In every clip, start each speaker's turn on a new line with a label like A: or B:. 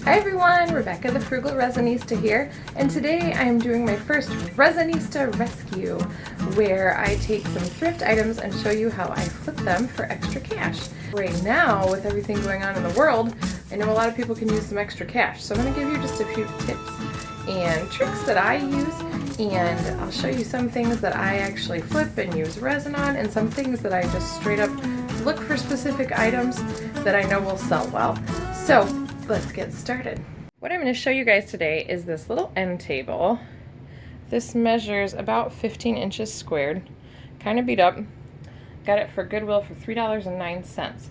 A: Hi everyone, Rebecca the Frugal Resinista here, and today I am doing my first Resinista Rescue, where I take some thrift items and show you how I flip them for extra cash. Right now, with everything going on in the world, I know a lot of people can use some extra cash, so I'm going to give you just a few tips and tricks that I use, and I'll show you some things that I actually flip and use resin on, and some things that I just straight up look for specific items that I know will sell well. So let's get started. What I'm going to show you guys today is this little end table. This measures about 15 inches squared, kind of beat up. Got it for Goodwill for $3.09.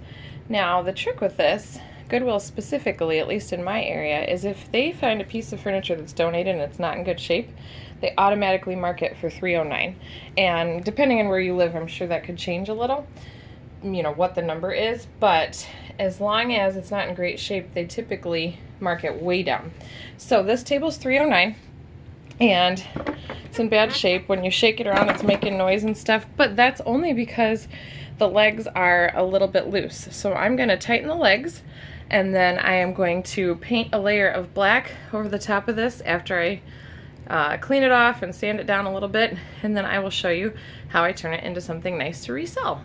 A: Now the trick with this, Goodwill specifically, at least in my area, is if they find a piece of furniture that's donated and it's not in good shape, they automatically mark it for $3.09. And depending on where you live, I'm sure that could change a little, you know, what the number is, but as long as it's not in great shape, they typically mark it way down. So this table's $3.09 and it's in bad shape. When you shake it around, it's making noise and stuff, but that's only because the legs are a little bit loose. So I'm going to tighten the legs, and then I am going to paint a layer of black over the top of this after I clean it off and sand it down a little bit, and then I will show you how I turn it into something nice to resell.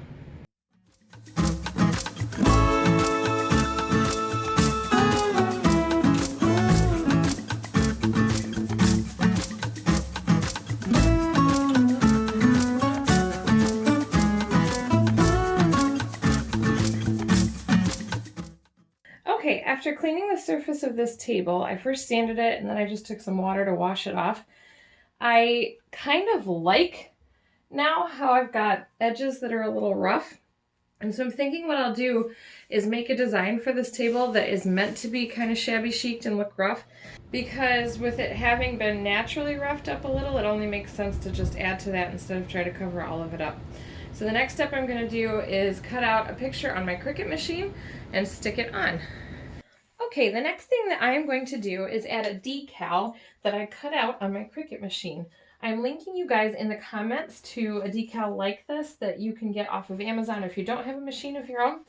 A: Okay, after cleaning the surface of this table, I first sanded it and then I just took some water to wash it off. I kind of like now how I've got edges that are a little rough. And so I'm thinking what I'll do is make a design for this table that is meant to be kind of shabby chic and look rough, because with it having been naturally roughed up a little, it only makes sense to just add to that instead of try to cover all of it up. So the next step I'm going to do is cut out a picture on my Cricut machine and stick it on. Okay, the next thing that I am going to do is add a decal that I cut out on my Cricut machine. I'm linking you guys in the comments to a decal like this that you can get off of Amazon if you don't have a machine of your own.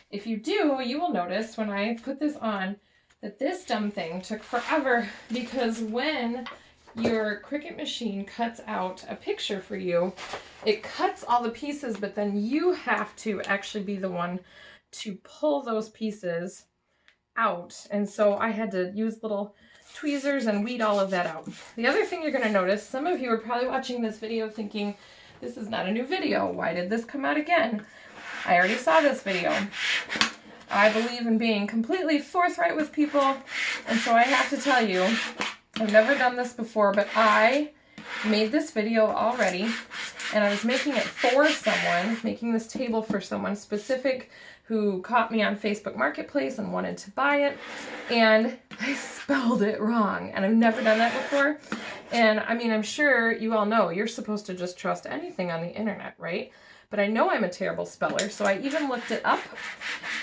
A: If you do, you will notice when I put this on that this dumb thing took forever, because when your Cricut machine cuts out a picture for you, it cuts all the pieces, but then you have to actually be the one to pull those pieces out. And so I had to use little tweezers and weed all of that out. The other thing you're going to notice, some of you are probably watching this video thinking, this is not a new video. Why did this come out again? I already saw this video. I believe in being completely forthright with people, and so I have to tell you, I've never done this before, but I made this video already, and I was making it for someone, making this table for someone specific who caught me on Facebook Marketplace and wanted to buy it, and I spelled it wrong, and I've never done that before. And I mean, I'm sure you all know you're supposed to just trust anything on the internet, right? But I know I'm a terrible speller, so I even looked it up,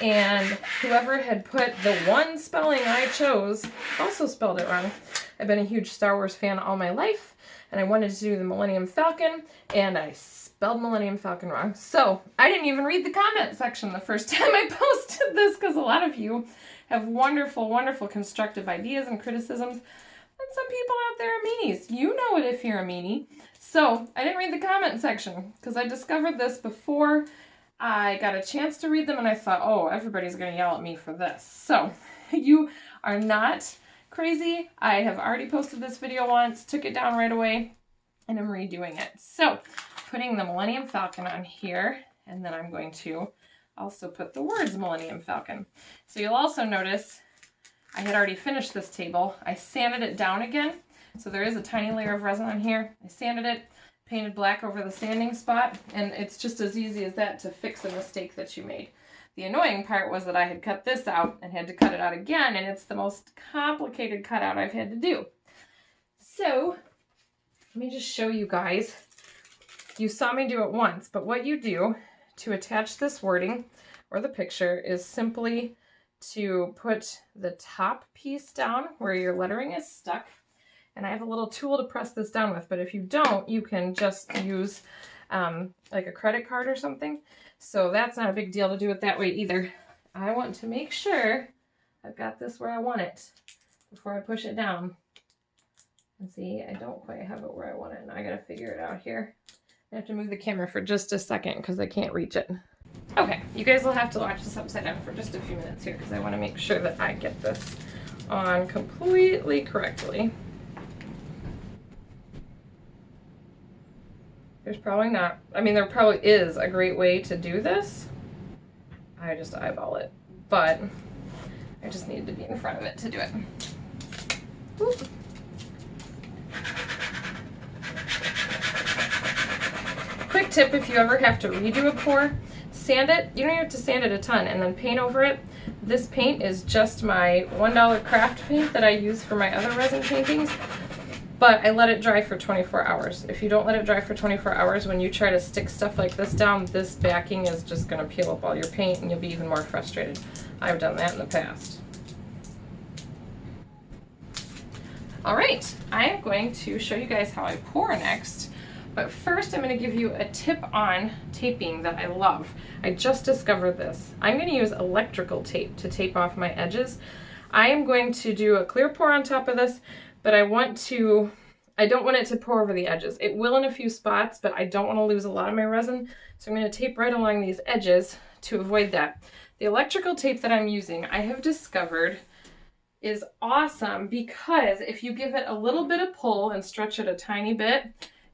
A: and whoever had put the one spelling I chose also spelled it wrong. I've been a huge Star Wars fan all my life, and I wanted to do the Millennium Falcon, and I spelled Millennium Falcon wrong. So I didn't even read the comment section the first time I posted this, because a lot of you have wonderful, wonderful constructive ideas and criticisms, and some people out there are meanies. You know it if you're a meanie. So I didn't read the comment section because I discovered this before I got a chance to read them, and I thought, oh, everybody's going to yell at me for this. So you are not crazy. I have already posted this video once, took it down right away, and I'm redoing it. So putting the Millennium Falcon on here, and then I'm going to also put the words Millennium Falcon. So you'll also notice I had already finished this table. I sanded it down again, so there is a tiny layer of resin on here. I sanded it, painted black over the sanding spot, and it's just as easy as that to fix a mistake that you made. The annoying part was that I had cut this out and had to cut it out again, and it's the most complicated cutout I've had to do. So let me just show you guys. You saw me do it once, but what you do to attach this wording or the picture is simply to put the top piece down where your lettering is stuck. And I have a little tool to press this down with, but if you don't, you can just use like a credit card or something. So that's not a big deal to do it that way either. I want to make sure I've got this where I want it. before I push it down. And see, I don't quite have it where I want it. Now I gotta figure it out here. I have to move the camera for just a second because I can't reach it. Okay, you guys will have to watch this upside down for just a few minutes here because I want to make sure that I get this on completely correctly. There's probably not, I mean, there probably is a great way to do this. I just eyeball it, but I just needed to be in front of it to do it. Whoop. Quick tip, if you ever have to redo a pour, sand it. You don't have to sand it a ton and then paint over it. This paint is just my $1 craft paint that I use for my other resin paintings, but I let it dry for 24 hours. If you don't let it dry for 24 hours, when you try to stick stuff like this down, this backing is just gonna peel up all your paint and you'll be even more frustrated. I've done that in the past. All right, I am going to show you guys how I pour next. But first, I'm going to give you a tip on taping that I love. I just discovered this. I'm going to use electrical tape to tape off my edges. I am going to do a clear pour on top of this, but I don't want it to pour over the edges. It will in a few spots, but I don't want to lose a lot of my resin. So I'm going to tape right along these edges to avoid that. The electrical tape that I'm using, I have discovered, is awesome because if you give it a little bit of pull and stretch it a tiny bit,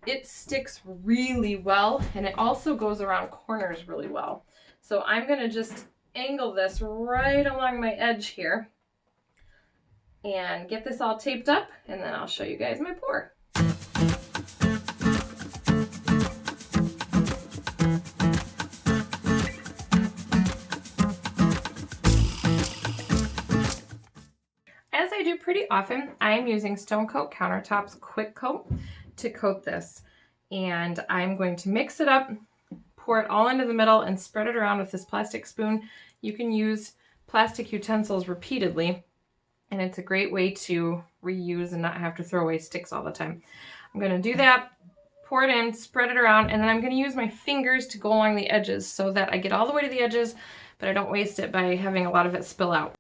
A: it sticks really well, and it also goes around corners really well. So I'm going to just angle this right along my edge here and get this all taped up, and then I'll show you guys my pour. As I do pretty often, I am using Stone Coat Countertops Quick Coat to coat this, and I'm going to mix it up, pour it all into the middle, and spread it around with this plastic spoon. You can use plastic utensils repeatedly, and it's a great way to reuse and not have to throw away sticks all the time. I'm going to do that, pour it in, spread it around, and then I'm going to use my fingers to go along the edges so that I get all the way to the edges, but I don't waste it by having a lot of it spill out.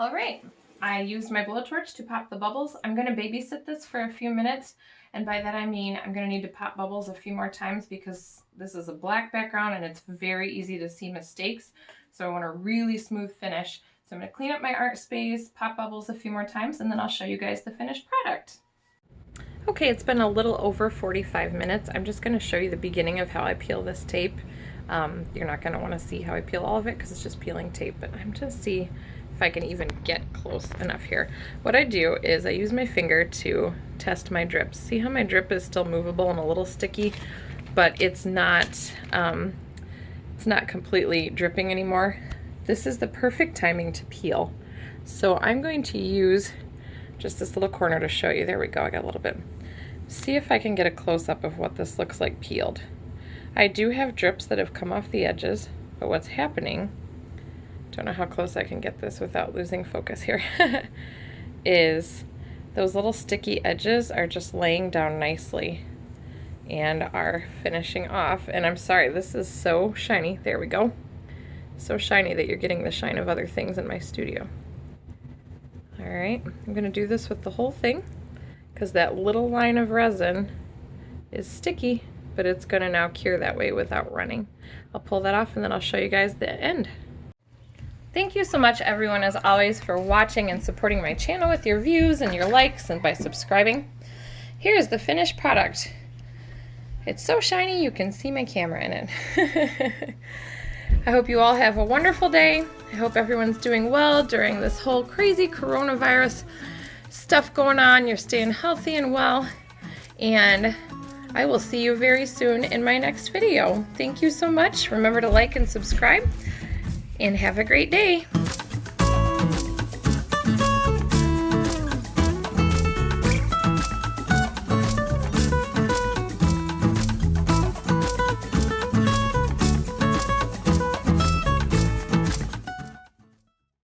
A: All right, I used my blowtorch to pop the bubbles. I'm going to babysit this for a few minutes, and by that I mean I'm going to need to pop bubbles a few more times because this is a black background and it's very easy to see mistakes. So I want a really smooth finish. So I'm going to clean up my art space, pop bubbles a few more times, and then I'll show you guys the finished product. Okay, it's been a little over 45 minutes. I'm just going to show you the beginning of how I peel this tape. You're not going to want to see how I peel all of it because it's just peeling tape, but I'm just see if I can even get close enough here. What I do is I use my finger to test my drips. See how my drip is still movable and a little sticky, but it's not completely dripping anymore. This is the perfect timing to peel. So I'm going to use just this little corner to show you. There we go, I got a little bit. See if I can get a close-up of what this looks like peeled. I do have drips that have come off the edges, but what's happening, don't know how close I can get this without losing focus here, is those little sticky edges are just laying down nicely and are finishing off. And I'm sorry, this is so shiny. There we go. So shiny that you're getting the shine of other things in my studio. All right, I'm gonna do this with the whole thing because that little line of resin is sticky, but it's gonna now cure that way without running. I'll pull that off and then I'll show you guys the end. Thank you so much, everyone, as always, for watching and supporting my channel with your views and your likes and by subscribing. Here's the finished product. It's so shiny you can see my camera in it. I hope you all have a wonderful day. I hope everyone's doing well during this whole crazy coronavirus stuff going on. You're staying healthy and well. And I will see you very soon in my next video. Thank you so much. Remember to like and subscribe. And have a great day.